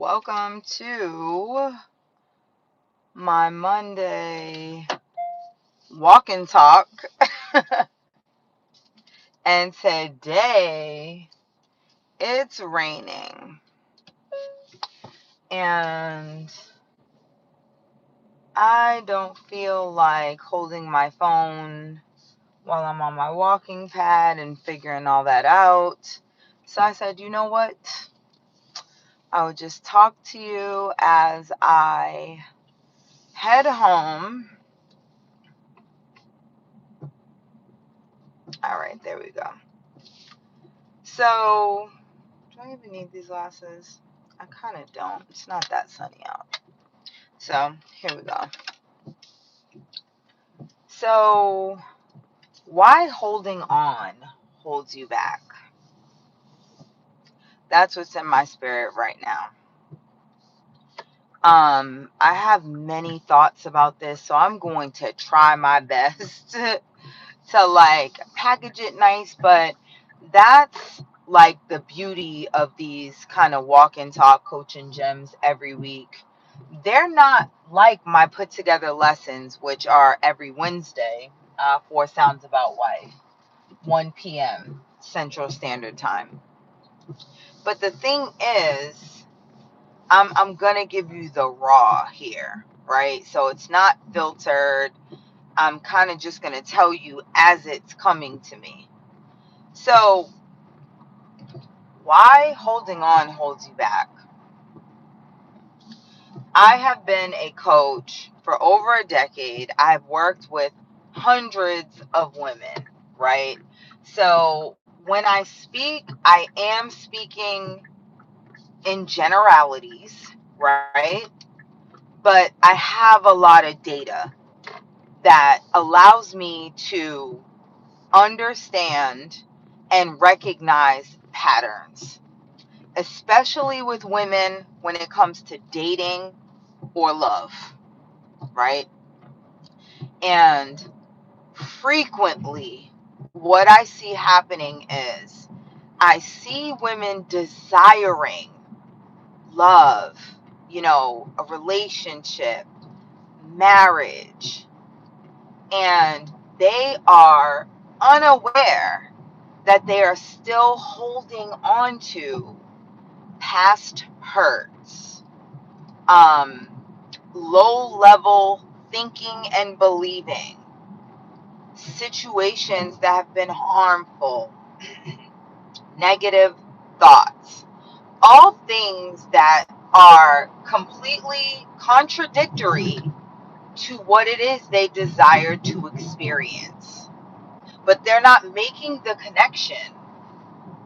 Welcome to my Monday walk and talk. And today it's raining. And I don't feel like holding my phone while I'm on my walking pad and figuring all that out. So I said, you know what? I would just talk to you as I head home. All right, there we go. So, do I even need these glasses? I kind of don't. It's not that sunny out. So, here we go. So, why holding on holds you back? That's what's in my spirit right now. I have many thoughts about this, so I'm going to try my best to like package it nice, but that's like the beauty of these kind of walk and talk coaching gems every week. They're not like my put together lessons, which are every Wednesday for Sounds About Wife, 1 p.m. Central Standard Time. But the thing is, I'm gonna give you the raw here, right? So it's not filtered. I'm kind of just gonna tell you as it's coming to me. So why holding on holds you back? I have been a coach for over a decade. I've worked with hundreds of women, right? So when I speak, I am speaking in generalities, right? But I have a lot of data that allows me to understand and recognize patterns, especially with women when it comes to dating or love, right? And frequently, what I see happening is I see women desiring love, a relationship, marriage, and they are unaware that they are still holding on to past hurts, um, low level thinking and believing, situations that have been harmful, negative thoughts, all things that are completely contradictory to what it is they desire to experience. But they're not making the connection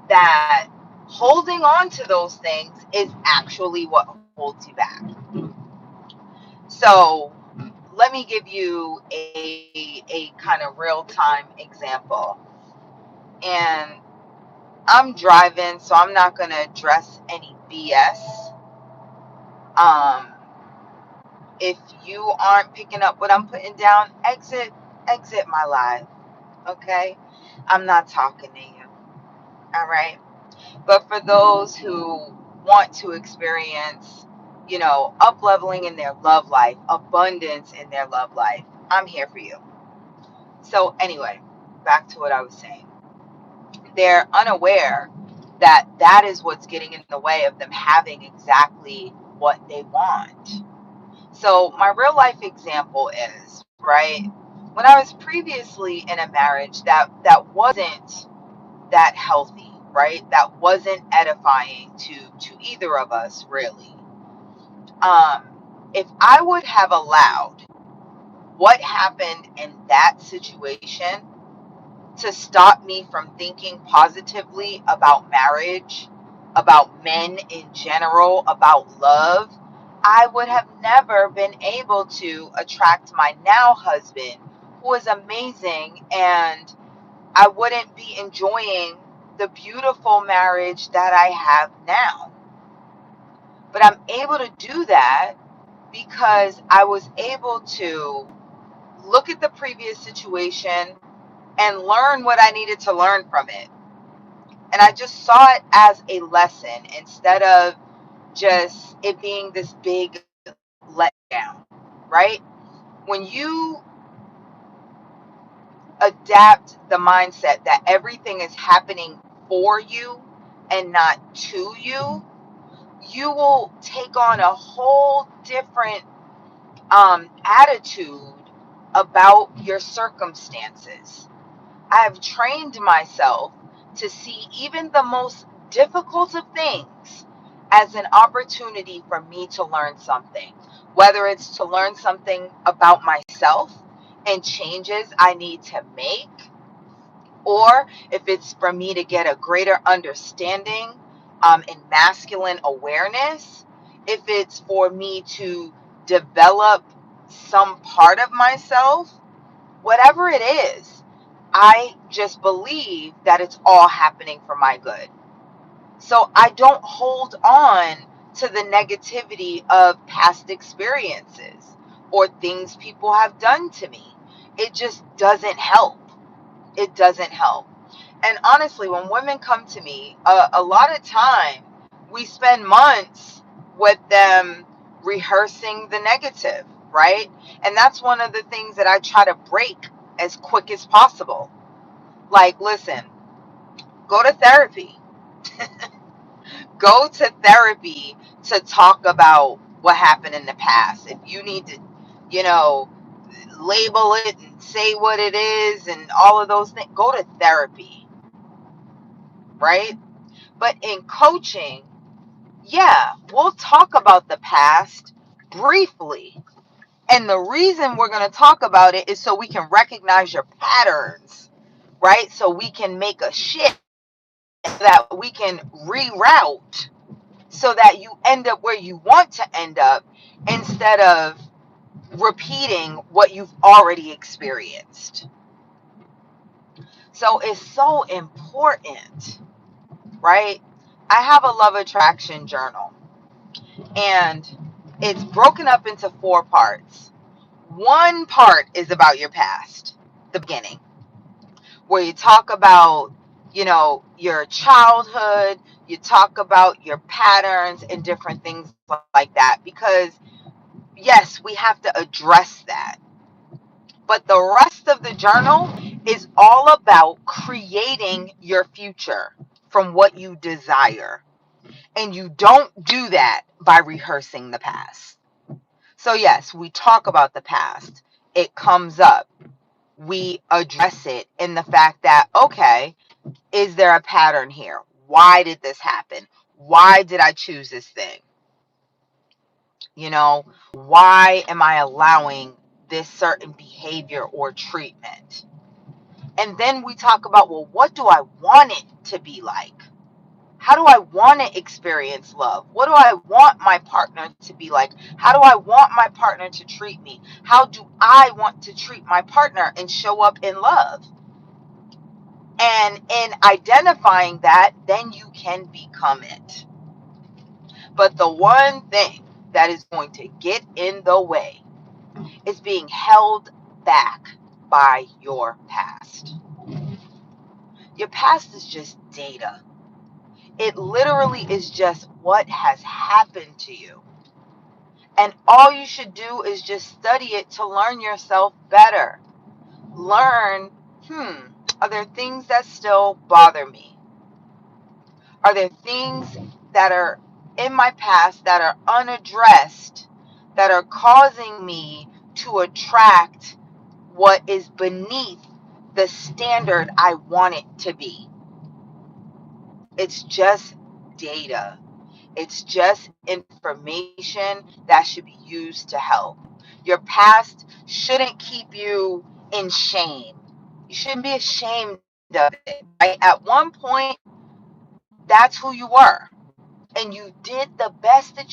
that holding on to those things is actually what holds you back. So let me give you a kind of real time example. And I'm driving, so I'm not going to address any BS. If you aren't picking up what I'm putting down, exit my live. Okay? I'm not talking to you. All right? But for those who want to experience, up leveling in their love life, abundance in their love life, I'm here for you. So anyway, back to what I was saying. They're unaware that that is what's getting in the way of them having exactly what they want. So my real life example is, right, when I was previously in a marriage that wasn't that healthy, right? That wasn't edifying to either of us, really. If I would have allowed what happened in that situation to stop me from thinking positively about marriage, about men in general, about love, I would have never been able to attract my now husband, who is amazing, and I wouldn't be enjoying the beautiful marriage that I have now. But I'm able to do that because I was able to look at the previous situation and learn what I needed to learn from it. And I just saw it as a lesson instead of just it being this big letdown, right? When you adapt the mindset that everything is happening for you and not to you, you will take on a whole different attitude about your circumstances. I've trained myself to see even the most difficult of things as an opportunity for me to learn something, whether it's to learn something about myself and changes I need to make, or if it's for me to get a greater understanding in masculine awareness, if it's for me to develop some part of myself, whatever it is, I just believe that it's all happening for my good. So I don't hold on to the negativity of past experiences or things people have done to me. It just doesn't help. It doesn't help. And honestly, when women come to me, a lot of time we spend months with them rehearsing the negative, right? And that's one of the things that I try to break as quick as possible. Like, listen, go to therapy. Go to therapy to talk about what happened in the past. If you need to, you know, label it and say what it is and all of those things, go to therapy, right? But in coaching, yeah, we'll talk about the past briefly. And the reason we're going to talk about it is so we can recognize your patterns, right? So we can make a shift, that we can reroute so that you end up where you want to end up instead of repeating what you've already experienced. So it's so important, right? I have a love attraction journal, and it's broken up into 4 parts. One part is about your past, the beginning, where you talk about, your childhood, you talk about your patterns and different things like that, because yes, we have to address that. But the rest of the journal is all about creating your future from what you desire. And you don't do that by rehearsing the past. So yes, we talk about the past. It comes up. We address it in the fact that, okay, is there a pattern here? Why did this happen? Why did I choose this thing? Why am I allowing this certain behavior or treatment? And then we talk about, well, what do I want it to be like? How do I want to experience love? What do I want my partner to be like? How do I want my partner to treat me? How do I want to treat my partner and show up in love? And in identifying that, then you can become it. But the one thing that is going to get in the way is being held back by your past. Your past is just data. It literally is just what has happened to you. And all you should do is just study it to learn yourself better. Learn, are there things that still bother me? Are there things that are in my past that are unaddressed, that are causing me to attract what is beneath the standard I want it to be? It's just data. It's just information that should be used to help. Your past shouldn't keep you in shame. You shouldn't be ashamed of it. Right? At one point, that's who you were. And you did the best that